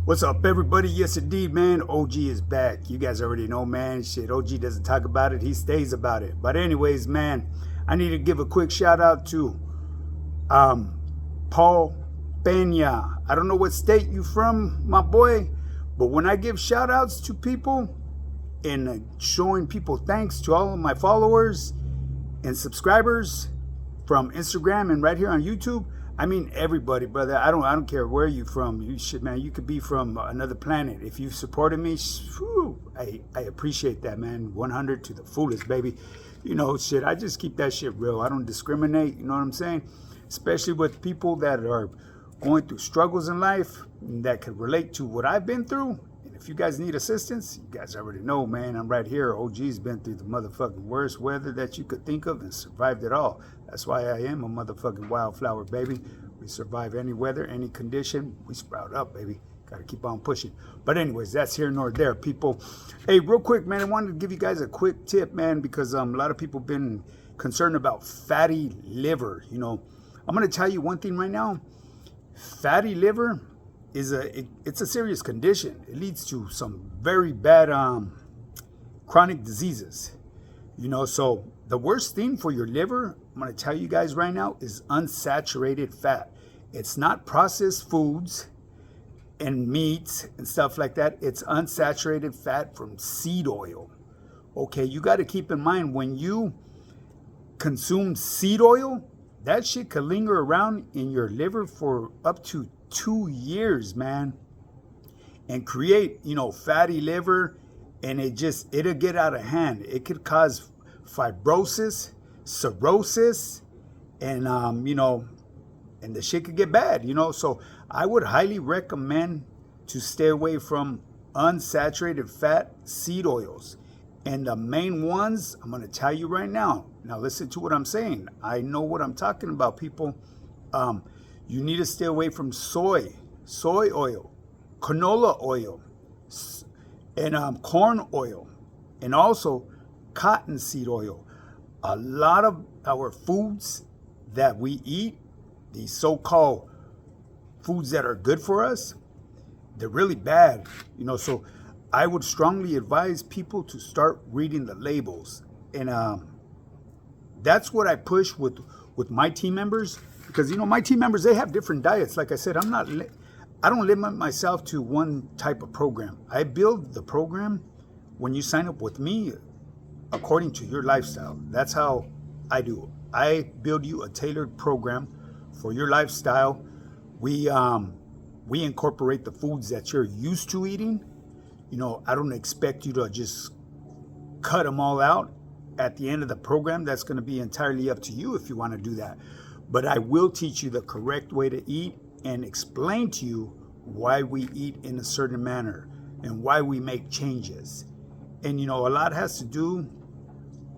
What's up, everybody? Yes, indeed, man. OG is back. You guys already know, man. Shit, OG doesn't talk about it. He stays about it. But anyways, man, I need to give a quick shout out to um, Paul Pena. I don't know what state you from, my boy, but when I give shout outs to people and showing people thanks to all of my followers and subscribers from Instagram and right here on YouTube, I mean everybody, brother. I don't care where you from. You should, man. You could be from another planet. If you've supported me, whew, I appreciate that, man. 100 to the fullest, baby. You know, shit. I just keep that shit real. I don't discriminate. You know what I'm saying? Especially with people that are going through struggles in life that could relate to what I've been through. And if you guys need assistance, you guys already know, man. I'm right here. OG's been through the motherfucking worst weather that you could think of and survived it all. That's why I am a motherfucking wildflower, baby. We survive any weather, any condition. We sprout up, baby. Got to keep on pushing. But anyways, that's here nor there, people. Hey, real quick, man, I wanted to give you guys a quick tip, man, because a lot of people have been concerned about fatty liver. You know, I'm going to tell you one thing right now. Fatty liver is it's a serious condition. It leads to some very bad chronic diseases. You know, so the worst thing for your liver, I'm going to tell you guys right now, is unsaturated fat. It's not processed foods and meats and stuff like that. It's unsaturated fat from seed oil. Okay, you got to keep in mind when you consume seed oil, that shit could linger around in your liver for up to 2 years, man, and create, you know, fatty liver, and it'll get out of hand. It could cause fibrosis, cirrhosis, and you know, and the shit could get bad, you know. So I would highly recommend to stay away from unsaturated fat seed oils. And the main ones, I'm going to tell you right now. Now listen to what I'm saying. I know what I'm talking about, people. You need to stay away from soy oil, canola oil, and corn oil, and also cottonseed oil. A lot of our foods that we eat, these so-called foods that are good for us, they're really bad, you know. So I would strongly advise people to start reading the labels, and that's what I push with my team members, because you know my team members, they have different diets. Like I said, I don't limit myself to one type of program. I build the program when you sign up with me according to your lifestyle. That's how I do it. I build you a tailored program for your lifestyle. We incorporate the foods that you're used to eating. You know, I don't expect you to just cut them all out at the end of the program. That's going to be entirely up to you if you want to do that. But I will teach you the correct way to eat and explain to you why we eat in a certain manner and why we make changes. And you know, a lot has to do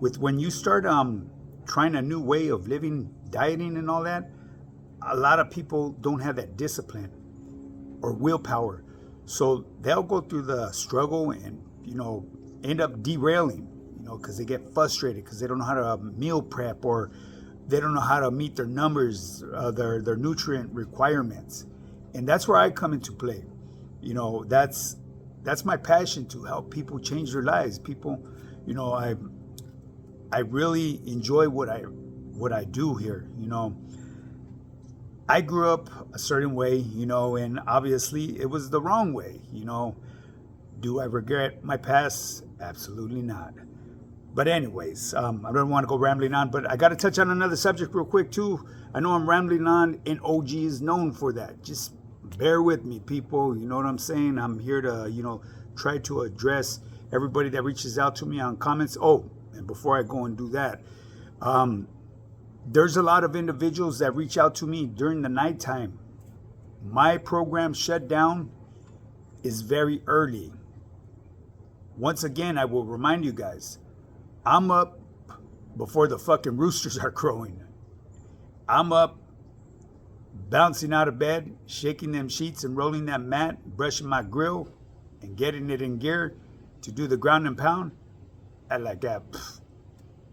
with when you start trying a new way of living, dieting and all that. A lot of people don't have that discipline or willpower. So they'll go through the struggle and, you know, end up derailing, you know, because they get frustrated because they don't know how to meal prep, or they don't know how to meet their numbers, their nutrient requirements. And that's where I come into play. You know, that's my passion, to help people change their lives. People, you know, I really enjoy what I do here, you know. I grew up a certain way, you know, and obviously it was the wrong way, you know. Do I regret my past? Absolutely not. But anyways, I don't want to go rambling on, but I got to touch on another subject real quick too. I know I'm rambling on, and OG is known for that. Just bear with me, people. You know what I'm saying? I'm here to, you know, try to address everybody that reaches out to me on comments. Oh, and before I go and do that, there's a lot of individuals that reach out to me during the nighttime. My program shutdown is very early. Once again, I will remind you guys, I'm up before the fucking roosters are crowing. I'm up bouncing out of bed, shaking them sheets and rolling that mat, brushing my grill and getting it in gear to do the ground and pound at like that.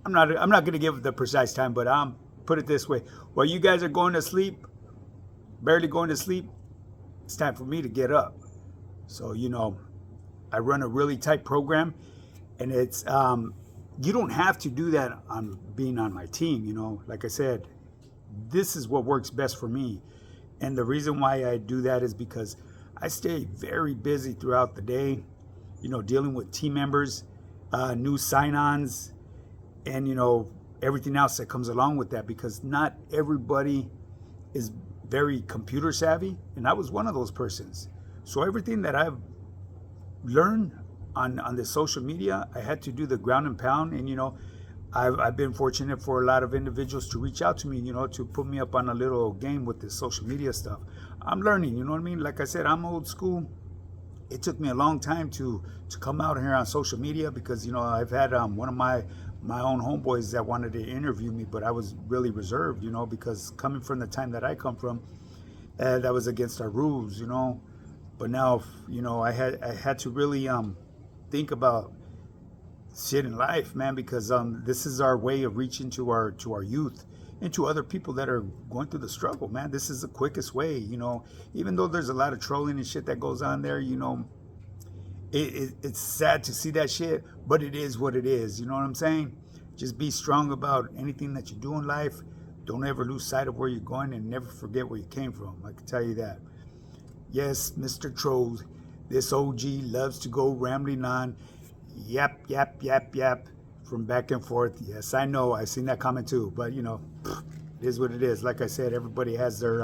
I'm not going to give the precise time, but put it this way. While you guys are going to sleep, barely going to sleep, it's time for me to get up. So, I run a really tight program, and it's you don't have to do that on being on my team. Like I said, this is what works best for me, and the reason why I do that is because I stay very busy throughout the day. Dealing with team members, new sign-ons, and everything else that comes along with that. Because not everybody is very computer savvy, and I was one of those persons. So everything that I've learned on the social media, I had to do the ground and pound. And I've been fortunate for a lot of individuals to reach out to me, to put me up on a little game with this social media stuff. I'm learning, you know what I mean? Like I said, I'm old school. It took me a long time to come out here on social media because I've had one of my own homeboys that wanted to interview me, but I was really reserved, because coming from the time that I come from, that was against our rules, But now, I had to really think about shit in life, man, because this is our way of reaching to our youth and to other people that are going through the struggle, man. This is the quickest way, even though there's a lot of trolling and shit that goes on there, it's sad to see that shit, but it is what it is. You know what I'm saying? Just be strong about anything that you do in life. Don't ever lose sight of where you're going, and never forget where you came from. I can tell you that. Yes, Mr. Trolls, this OG loves to go rambling on. Yap, yap, yap, yap, from back and forth. Yes, I know. I've seen that comment too. But, it is what it is. Like I said, everybody has their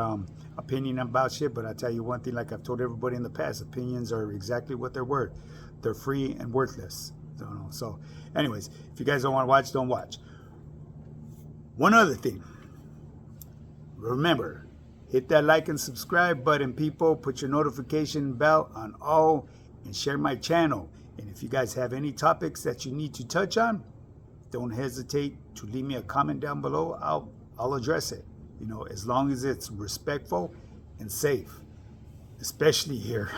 opinion about shit. But I tell you one thing, like I've told everybody in the past, opinions are exactly what they're worth. They're free and worthless. So, anyways, if you guys don't want to watch, don't watch. One other thing. Remember, hit that like and subscribe button, people. Put your notification bell on all and share my channel. And if you guys have any topics that you need to touch on, don't hesitate to leave me a comment down below. I'll address it, as long as it's respectful and safe. Especially here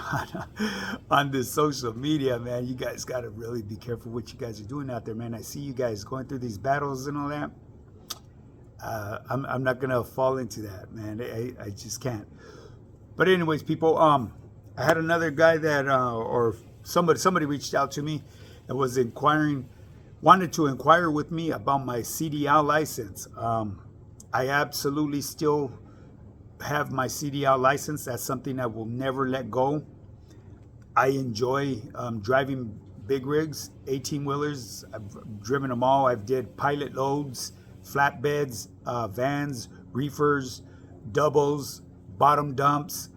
on this social media, man. You guys got to really be careful what you guys are doing out there, man. I see you guys going through these battles and all that. I'm not gonna fall into that, man. I just can't. But anyways, people, I had another guy that or somebody reached out to me and was wanted to inquire with me about my CDL license. I absolutely still have my CDL license. That's something I will never let go. I enjoy driving big rigs, 18-wheelers. I've driven them all. I've did pilot loads, flatbeds, vans, reefers, doubles, bottom dumps,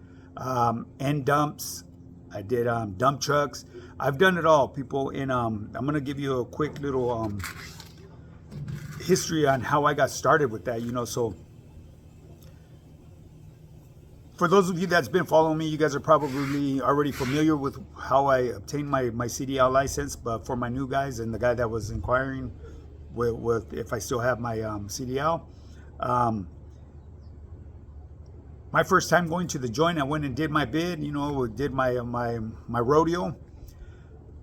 end dumps. I did dump trucks. I've done it all, people. And I'm going to give you a quick little history on how I got started with that, So for those of you that's been following me, you guys are probably already familiar with how I obtained my CDL license. But for my new guys and the guy that was inquiring with if I still have my CDL, my first time going to the joint, I went and did my bid. Did my rodeo.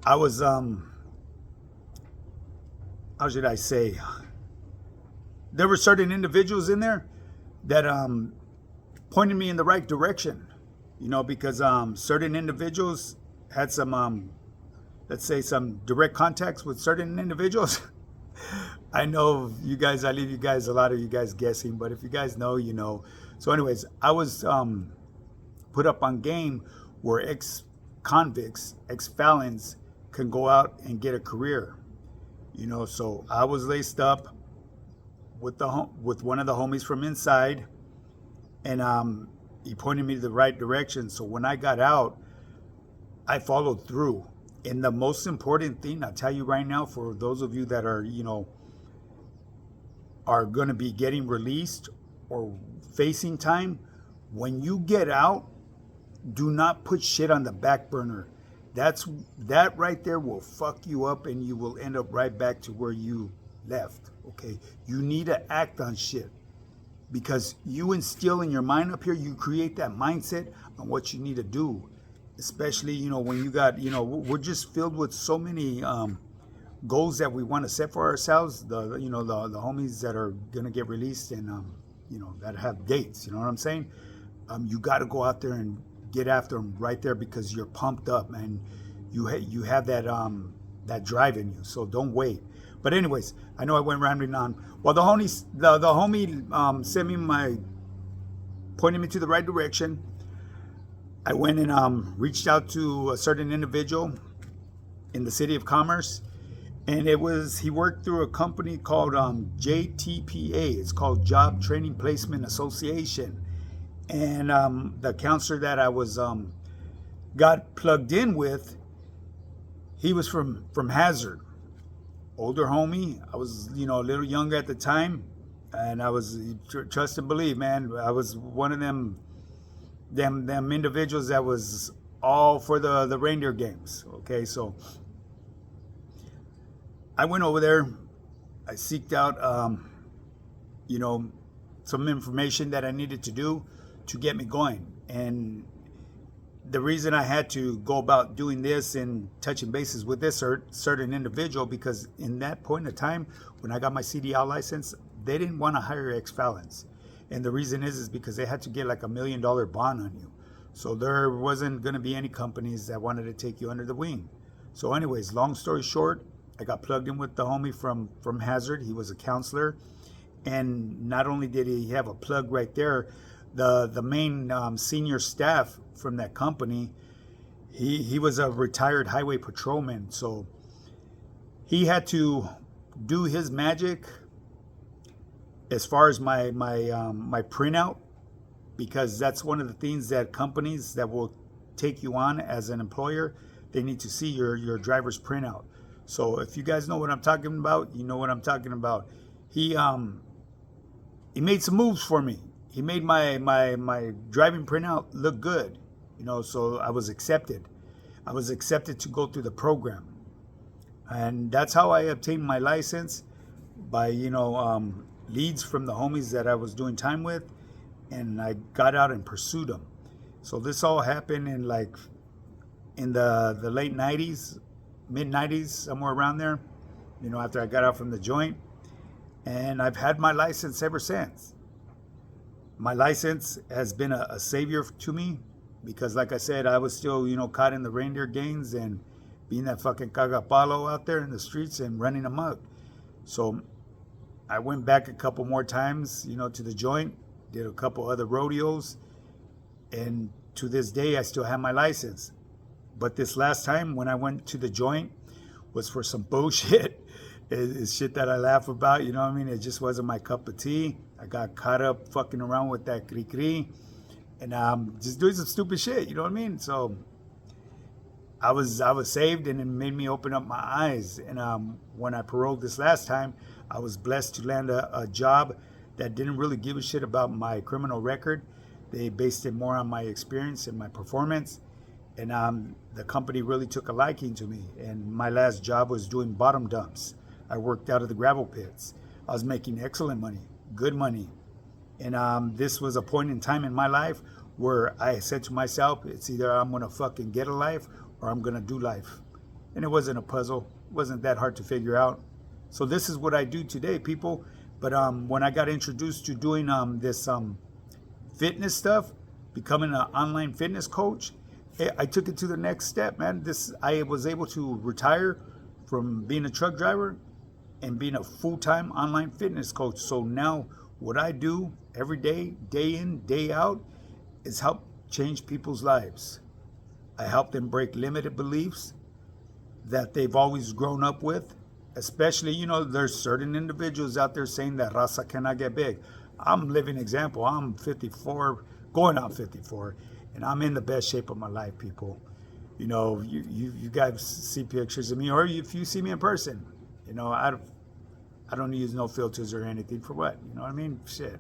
I was how should I say? There were certain individuals in there that pointed me in the right direction, because certain individuals had some, let's say, some direct contacts with certain individuals. I know you guys, I leave a lot of you guys guessing, but if you guys know, you know. So anyways, I was put up on game where ex-convicts, ex-felons can go out and get a career, So I was laced up with one of the homies from inside, and he pointed me to the right direction. So when I got out, I followed through. And the most important thing, I'll tell you right now, for those of you that are, are going to be getting released or facing time, when you get out, do not put shit on the back burner. That right there will fuck you up, and you will end up right back to where you left. Okay, you need to act on shit, because you instill in your mind up here, you create that mindset on what you need to do. Especially, when you got, we're just filled with so many goals that we want to set for ourselves. The homies that are gonna get released and that have dates. You know what I'm saying? You got to go out there and get after them right there because you're pumped up, man. You have that drive in you. So don't wait. But anyways, I know I went rambling on. Well, the homie sent me pointed me to the right direction. I went and reached out to a certain individual in the city of Commerce, and he worked through a company called JTPA. It's called Job Training Placement Association, and the counselor that I was got plugged in with, he was from Hazard, older homie. I was a little younger at the time, and I was trust and believe, man. I was one of them individuals that was all for the reindeer games. Okay, so I went over there. I seeked out, some information that I needed to do to get me going. And the reason I had to go about doing this and touching bases with this certain individual, because in that point of time, when I got my CDL license, they didn't want to hire ex-felons. And the reason is because they had to get like $1 million bond on you. So there wasn't going to be any companies that wanted to take you under the wing. So anyways, long story short, I got plugged in with the homie from Hazard. He was a counselor. And not only did he have a plug right there, the main senior staff from that company, he was a retired highway patrolman. So he had to do his magic as far as my printout, because that's one of the things that companies that will take you on as an employer, they need to see your driver's printout. So if you guys know what I'm talking about, you know what I'm talking about. He made some moves for me. He made my driving printout look good, so I was accepted. I was accepted to go through the program. And that's how I obtained my license, by leads from the homies that I was doing time with, and I got out and pursued them. So this all happened in the late 90s, mid 90s, somewhere around there, after I got out from the joint. And I've had my license ever since. My license has been a savior to me, because like I said, I was still, caught in the reindeer games and being that fucking cagapalo out there in the streets and running amok. So I went back a couple more times, to the joint, did a couple other rodeos, and to this day I still have my license. But this last time when I went to the joint was for some bullshit. It's shit that I laugh about, It just wasn't my cup of tea. I got caught up fucking around with that cri-cri and just doing some stupid shit, So I was saved, and it made me open up my eyes. And when I paroled this last time, I was blessed to land a job that didn't really give a shit about my criminal record. They based it more on my experience and my performance. And the company really took a liking to me. And my last job was doing bottom dumps. I worked out of the gravel pits. I was making excellent money, good money. And this was a point in time in my life where I said to myself, it's either I'm going to fucking get a life or I'm going to do life. And it wasn't a puzzle. It wasn't that hard to figure out. So this is what I do today, people. But when I got introduced to doing this fitness stuff, becoming an online fitness coach, I took it to the next step, man. I was able to retire from being a truck driver and being a full-time online fitness coach. So now what I do every day, day in, day out, is help change people's lives. I help them break limited beliefs that they've always grown up with. Especially, there's certain individuals out there saying that raza cannot get big. I'm a living example. I'm 54, going on 54, and I'm in the best shape of my life, people. You guys see pictures of me, or if you see me in person, I don't use no filters or anything. For what? You know what I mean? Shit.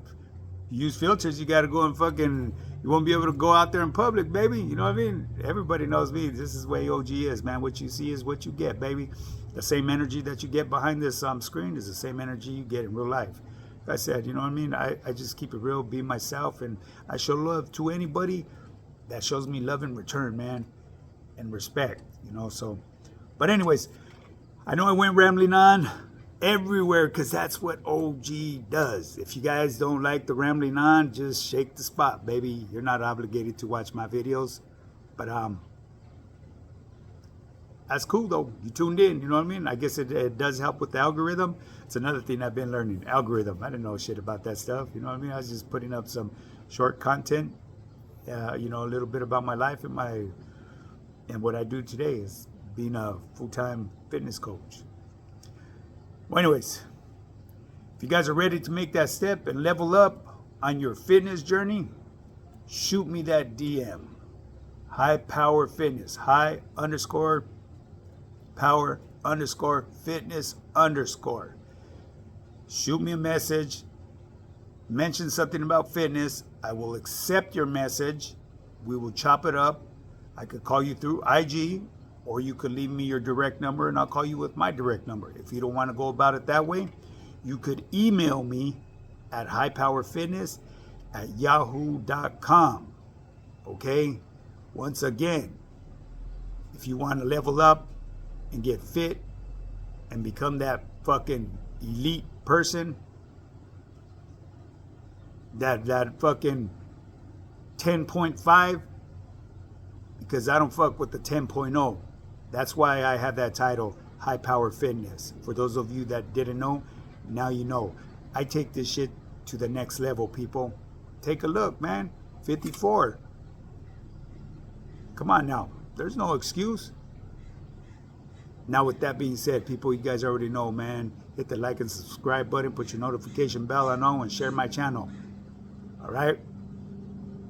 You use filters, you got to go and you won't be able to go out there in public, baby. You know what I mean? Everybody knows me. This is the way OG is, man. What you see is what you get, baby. The same energy that you get behind this screen is the same energy you get in real life. Like I said, you know what I mean? I just keep it real, be myself, and I show love to anybody that shows me love in return, man, and respect, So, but anyways, I know I went rambling on. everywhere, because that's what OG does. If you guys don't like the rambling on, just shake the spot, baby. You're not obligated to watch my videos, but that's cool though. You tuned in, you know what I mean? I guess it does help with the algorithm. It's another thing I've been learning, algorithm. I didn't know shit about that stuff, you know what I mean? I was just putting up some short content, you know, a little bit about my life and what I do today is being a full-time fitness coach. Well, anyways, if you guys are ready to make that step and level up on your fitness journey, shoot me that DM. High Power Fitness. High _ power _ fitness _ shoot me a message, mention something about fitness. I will accept your message. We will chop it up. I could call you through IG, or you could leave me your direct number and I'll call you with my direct number. If you don't want to go about it that way, you could email me at highpowerfitness@yahoo.com. Okay? Once again, if you want to level up and get fit and become that fucking elite person, that fucking 10.5, because I don't fuck with the 10.0. That's why I have that title, High Power Fitness. For those of you that didn't know, now you know. I take this shit to the next level, people. Take a look, man. 54. Come on now. There's no excuse. Now, with that being said, people, you guys already know, man. Hit the like and subscribe button. Put your notification bell on and share my channel. All right?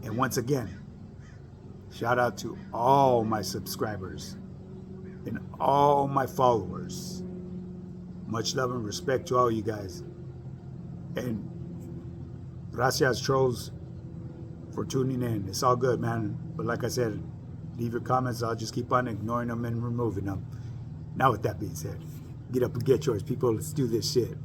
And once again, shout out to all my subscribers and all my followers. Much love and respect to all you guys. And gracias, trolls, for tuning in. It's all good, man. But like I said, leave your comments. I'll just keep on ignoring them and removing them. Now, with that being said, get up and get yours, people. Let's do this shit.